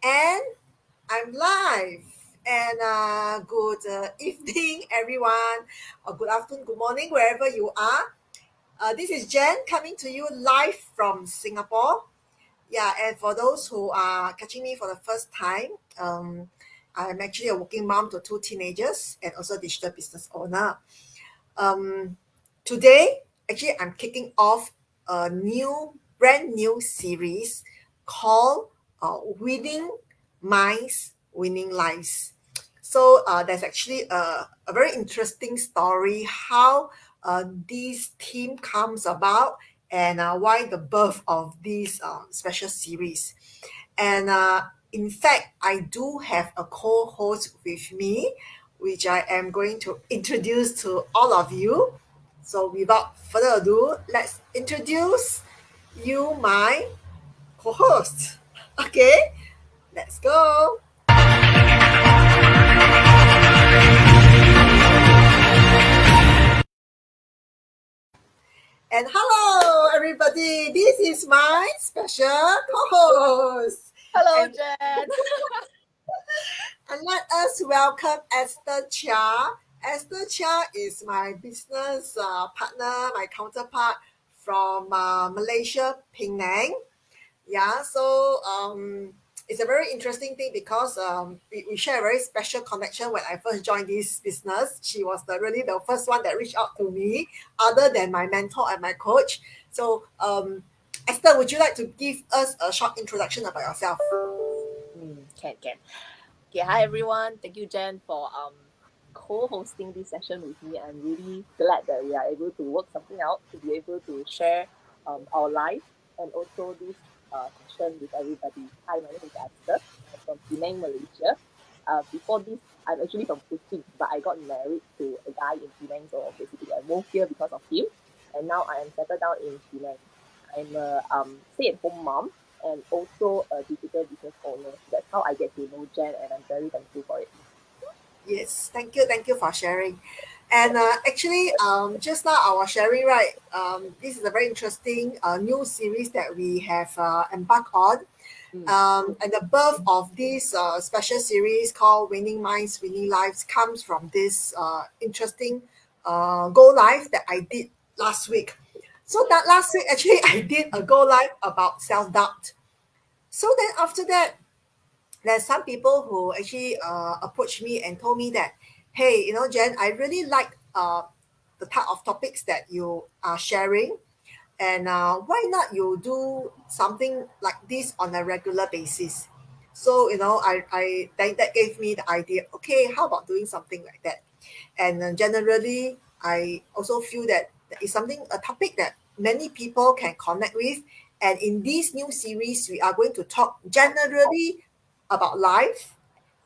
And I'm live. And good evening, everyone, or good afternoon, good morning, wherever you are. This is Jen coming to you live from Singapore. Yeah, and for those who are catching me for the first time, I'm actually a working mom to two teenagers and also a digital business owner. Um, Today, actually, I'm kicking off a brand new series called Winning Minds, Winning Lives. So there's actually a very interesting story how this team comes about and why the birth of this special series. And in fact, I do have a co-host with me, which I am going to introduce to all of you. So without further ado, let's introduce you, my co-host. Okay, let's go. And hello, everybody. This is my special co-host. Hello, And Jen. And let us welcome Esther Chia. Esther Chia is my business partner, my counterpart from Malaysia, Penang. Yeah, so it's a very interesting thing because we share a very special connection when I first joined this business. She was really the first one that reached out to me, other than my mentor and my coach. So, Esther, would you like to give us a short introduction about yourself? Can. Okay, hi everyone. Thank you, Jen, for co-hosting this session with me. I'm really glad that we are able to work something out to be able to share our life and also this session with everybody. Hi, my name is Esther. I'm from Penang, Malaysia. Before this, I'm actually from Kuching, but I got married to a guy in Penang, so basically I moved here because of him, and now I am settled down in Penang. I'm a stay-at-home mom and also a digital business owner. That's how I get to know Jen, and I'm very thankful for it. Yes, thank you for sharing. And actually, just now I was sharing, right? This is a very interesting new series that we have embarked on. Mm. And the birth of this special series called Winning Minds, Winning Lives comes from this interesting go live that I did last week. So that last week, actually, I did a go live about self doubt. So then after that, there's some people who actually approached me and told me that, hey, Jen, I really like the type of topics that you are sharing, and why not you do something like this on a regular basis? So I then that gave me the idea. Okay, how about doing something like that? And generally, I also feel that it's something a topic that many people can connect with. And in this new series, we are going to talk generally about life,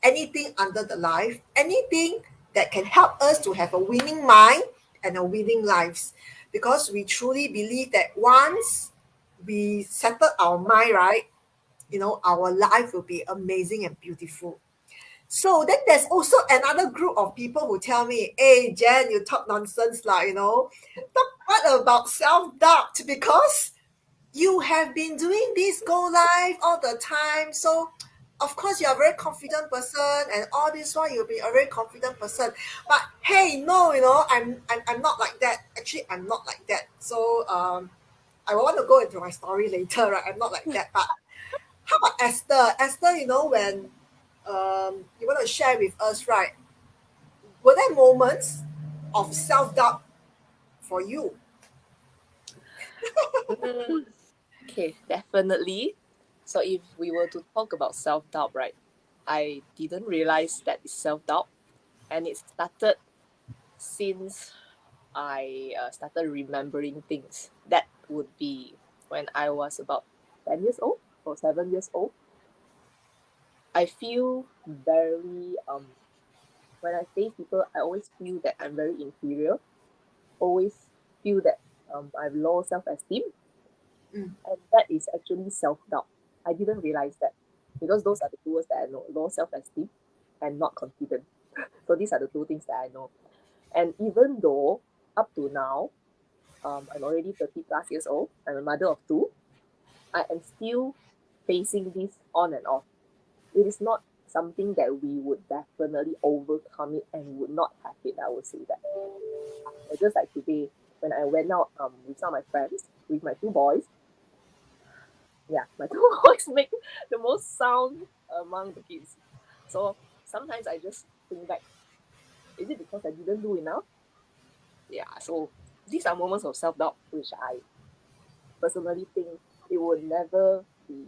anything under the life, anything that can help us to have a winning mind and a winning lives. Because we truly believe that once we settle our mind right, our life will be amazing and beautiful. So then there's also another group of people who tell me, hey, Jen, you talk nonsense, like, what about self-doubt? Because you have been doing this go live all the time. So of course you're a very confident person and all this while you'll be a very confident person. But hey, no, I'm not like that. Actually, I'm not like that. So I want to go into my story later, right? I'm not like that. But how about Esther? Esther, when you want to share with us, right? Were there moments of self-doubt for you? Mm. Okay, definitely. So if we were to talk about self-doubt, right, I didn't realize that it's self-doubt, and it started since I started remembering things. That would be when I was about 10 years old or 7 years old. I feel very when I face people, I always feel that I'm very inferior, always feel that I have low self-esteem, Mm. and that is actually self-doubt. I didn't realize that because those are the two words that I know: low self-esteem and not confident. So these are the two things that I know. And even though up to now, I'm already 30 plus years old, I'm a mother of two, I am still facing this on and off. it is not something that we would definitely overcome it and would not have it. I would say that. Just like today, when I went out with some of my friends, with my two boys, yeah, my two boys make the most sound among the kids. So sometimes I just think back, is it because I didn't do enough? Yeah, so these are moments of self doubt, which I personally think it would never be,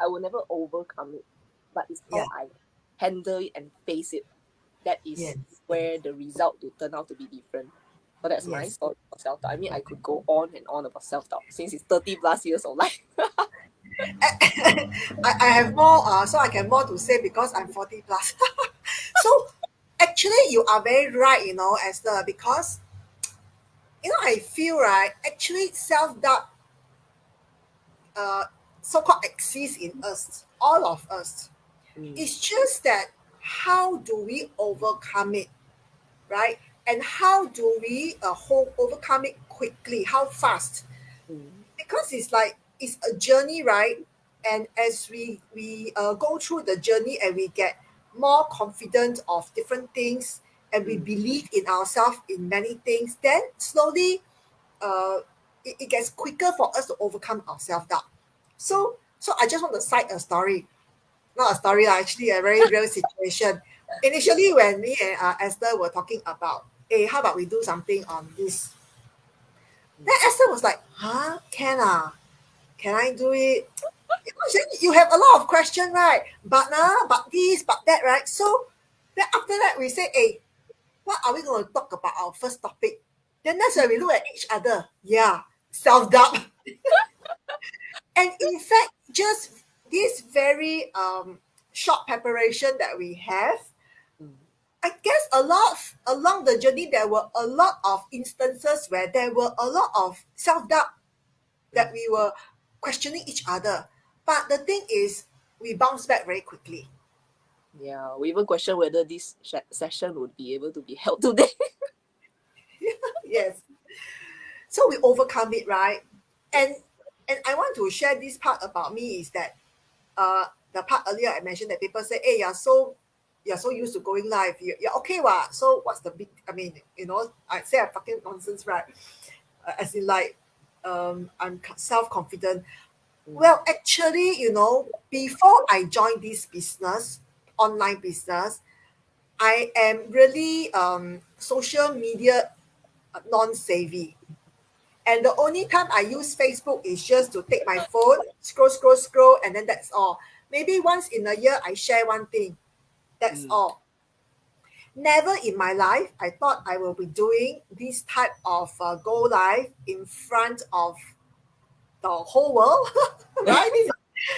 I will never overcome it, but it's Yeah. how I handle it and face it. That is Yes. where the result will turn out to be different. So that's my Yes. story of self doubt. I mean, I could go on and on about self doubt since it's 30 plus years of life. I have more, so I can more to say because I'm 40 plus. So actually, you are very right, Esther, because I feel right. Actually, self doubt, uh, so called exists in us, all of us. Mm, It's just that how do we overcome it, right? And how do we overcome it quickly? How fast? mm, Because it's like it's a journey, right? And as we go through the journey and we get more confident of different things and we mm, believe in ourselves in many things, then slowly uh, it gets quicker for us to overcome our self-doubt. So I just want to cite a story, not a story lah, actually a very real situation. Initially, when me and Esther were talking about, hey, how about we do something on this? mm, Then Esther was like, huh? Can I do it? You have a lot of questions, right? But this, but that, right? So then after that, we say, hey, what are we going to talk about our first topic? Then that's where we look at each other. Yeah, self doubt. And in fact, just this very short preparation that we have, mm, I guess along the journey, there were a lot of instances where there were a lot of self doubt that mm. we were questioning each other. But the thing is, we bounce back very quickly. Yeah, we even question whether this session would be able to be held today. Yes. So we overcome it, right? Yes. And and I want to share this part about me is that the part earlier I mentioned that people say, hey, you're so used to going live. You're okay, what? So what's the big? I mean, I say I'm fucking nonsense, right? As in like, I'm self confident. Mm, Well, actually, before I joined this business, online business, I am really social media non-savvy. And the only time I use Facebook is just to take my phone, scroll, scroll, scroll, and then that's all. Maybe once in a year I share one thing. That's mm. all. Never in my life I thought I will be doing this type of go live in front of the whole world, right? This is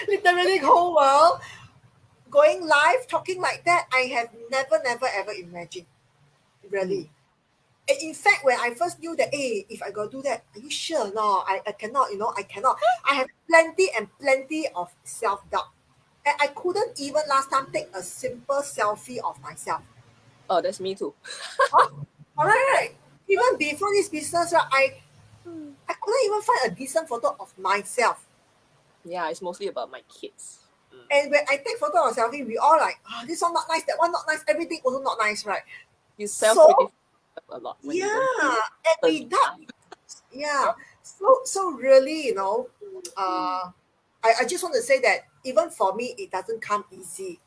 literally whole world going live, talking like that. I have never, never, ever imagined, Mm, really. And in fact, when I first knew that, hey, if I go do that, are you sure? No, I cannot, I cannot. I have plenty and plenty of self doubt. And I couldn't even last time take a simple selfie of myself. oh, that's me too. Huh? All right, right. Even before this business, right, I couldn't even find a decent photo of myself. Yeah, it's mostly about my kids. Mm. And when I take photo of selfie, we all like, this one not nice, that one not nice, everything also not nice, right? You self So criticize a lot when you don't yeah, do and certain without stuff. yeah, so really, I just want to say that even for me, it doesn't come easy.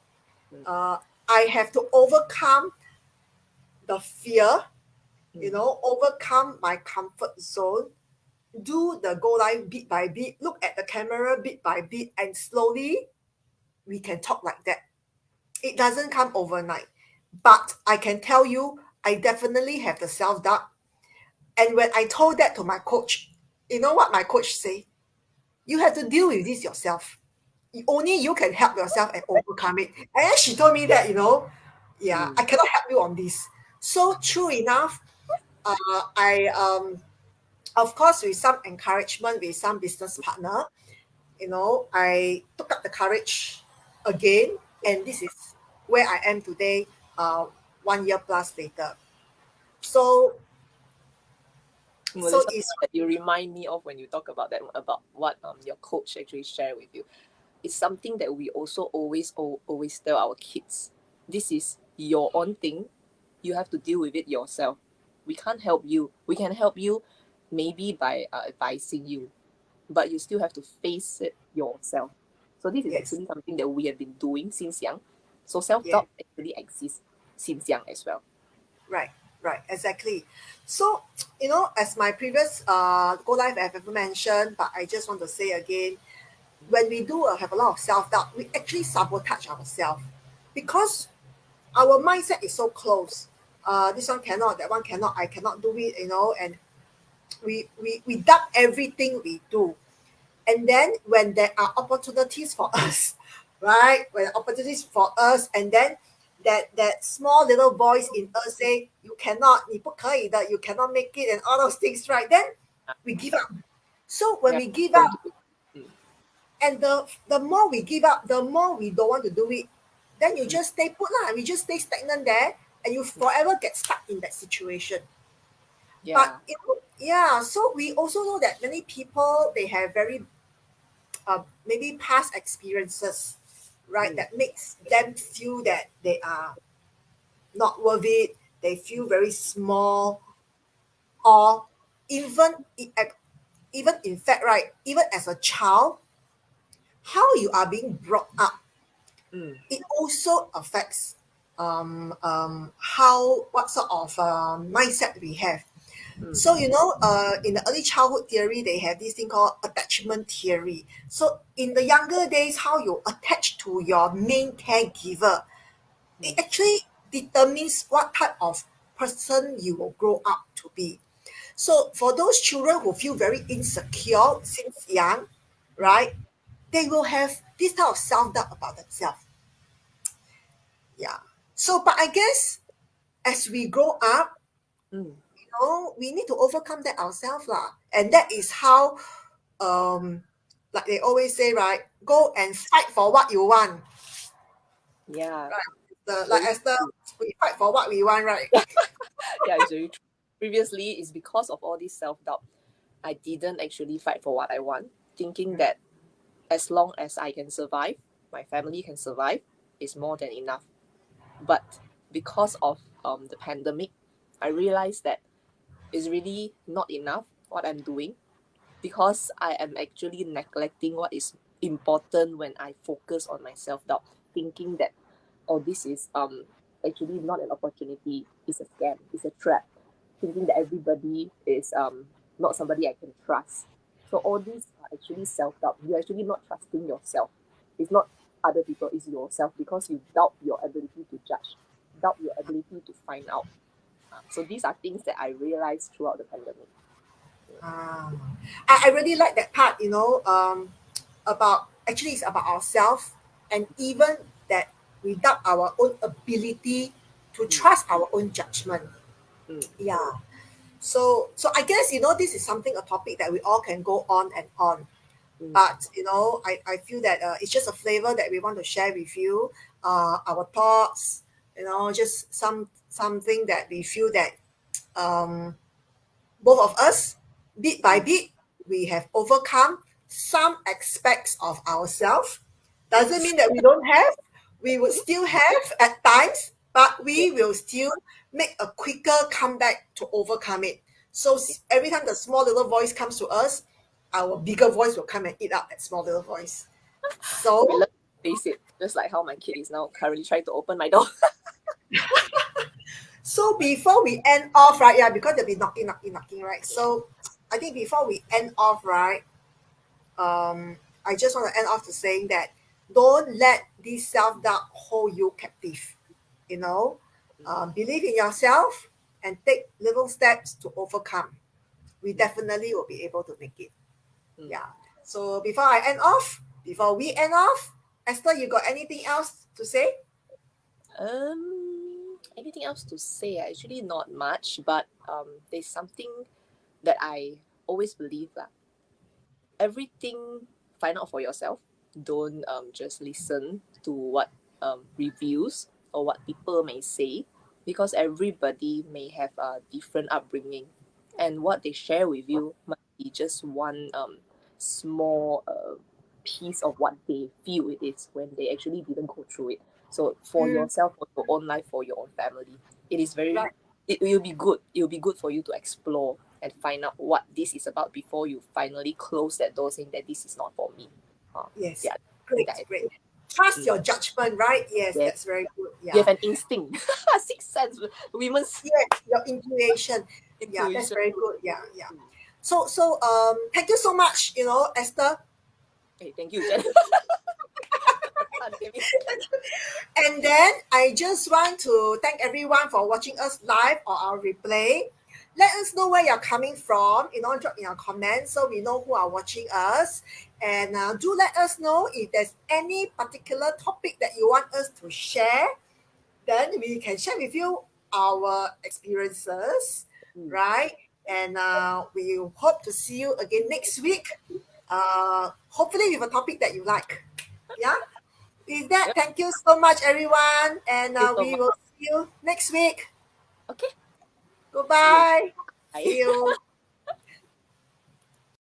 Mm, Uh, I have to overcome the fear, mm, overcome my comfort zone, do the go live bit by bit, look at the camera bit by bit, and slowly we can talk like that. It doesn't come overnight, but I can tell you, I definitely have the self doubt. And when I told that to my coach, you know what my coach say? You have to deal with this yourself. Only you can help yourself and overcome it. And then she told me that, yeah, mm, I cannot help you on this. So true enough, I of course with some encouragement with some business partner, I took up the courage again, and this is where I am today, 1 year plus later. So Well, so it's something it's that you remind me of when you talk about that, about what your coach actually shared with you. it's something that we also always tell our kids. This is your own thing. You have to deal with it yourself. We can't help you. We can help you maybe by advising you, but you still have to face it yourself. So this is Yes. actually something that we have been doing since young. So Yeah. self-doubt actually exists since young as well. Right. Right. Exactly. So, as my previous Go Live I have ever mentioned, but I just want to say again, when we do have a lot of self doubt, we actually sabotage ourselves because our mindset is so close. This one cannot, that one cannot, I cannot do it, and we doubt everything we do. And then when there are opportunities for us, right? When opportunities for us, and then that small little voice in us say, you cannot, 你不可以的, you cannot make it, and all those things, right? Then we give up. So when Yeah, we give don't up, do it. Mm. and the more we give up, the more we don't want to do it, then you just stay put lah. We just stay stagnant there, and you forever get stuck in that situation. But Yeah. yeah, so we also know that many people, they have very maybe past experiences, right, Mm. that makes them feel that they are not worth it. They feel very small, or even even in fact, right, even as a child, how you are being brought up, Mm. it also affects how what sort of mindset we have. Mm. So, in the early childhood theory, they have this thing called attachment theory. So, in the younger days, how you attach to your main caregiver, it Mm. actually determines what type of person you will grow up to be. So, for those children who feel very insecure since young, Mm. right, they will have this type of self doubt about themselves. Yeah. So, but I guess as we grow up, Mm. we need to overcome that ourselves lah. And that is how, like they always say, right, go and fight for what you want. Yeah. Like Very Esther, true. we fight for what we want, right? Yeah, it's very true. Previously, it's because of all this self-doubt, I didn't actually fight for what I want, thinking that as long as I can survive, my family can survive, is more than enough. But because of the pandemic, I realized that it's really not enough what I'm doing, because I am actually neglecting what is important when I focus on my self-doubt, thinking that, oh, this is actually not an opportunity, it's a scam, it's a trap, thinking that everybody is not somebody I can trust. So all these are actually self-doubt. You're actually not trusting yourself. It's not other people, it's yourself, because you doubt your ability to judge, doubt your ability to find out. So these are things that I realized throughout the pandemic. Ah, I really like that part, about actually it's about ourselves, and even that we doubt our own ability to Mm, trust our own judgment. mm, Yeah. So I guess, this is something, a topic that we all can go on and on. mm, But I feel that it's just a flavor that we want to share with you, our thoughts, just something that we feel that um, both of us, bit by mm. bit, we have overcome some aspects of ourselves. Doesn't mean that we don't have, we will still have at times, but Yeah, we will still make a quicker comeback to overcome it. So every time the small little voice comes to us, our bigger voice will come and eat up that small little voice. we So learn to face it, just like how my kid is now currently trying to open my door. so before we end off, right? Yeah, because they'll be knocking, knocking, knocking, right? So I think before we end off, right? I just want to end off to saying that don't let this self doubt hold you captive. You know, believe in yourself and take little steps to overcome. We Mm, definitely will be able to make it. mm. Yeah. So before we end off, Esther, you got anything else to say? Anything else to say? Actually, not much, but there's something that I always believe that everything, find out for yourself. Don't just listen to what reviews or what people may say, because everybody may have a different upbringing, and what they share with you might be just one small piece of what they feel it is when they actually didn't go through it. So for yourself, for your own life, for your own family, it is very, Right. it will be good. It will be good for you to explore and find out what this is about before you finally close that door saying that this is not for me. Yes. Yeah, Great, that, great. Trust mm, your judgment, right? Yes, yes. that's very good. You Yeah. have an instinct, sixth sense, women's Yes, your intuition. Yeah, that's intuition. very good. Yeah, yeah. Mm. So thank you so much, Esther. Hey, thank you, Jen. And then I just want to thank everyone for watching us live or our replay. Let us know where you're coming from, drop in your comments so we know who are watching us. And do let us know if there's any particular topic that you want us to share. Then we can share with you our experiences, Mm. right? And we hope to see you again next week. Hopefully with a topic that you like. Yeah. With that, Yep. thank you so much, everyone. And Thank you so we much. will see you next week. Okay. See you. Goodbye. Bye. See you.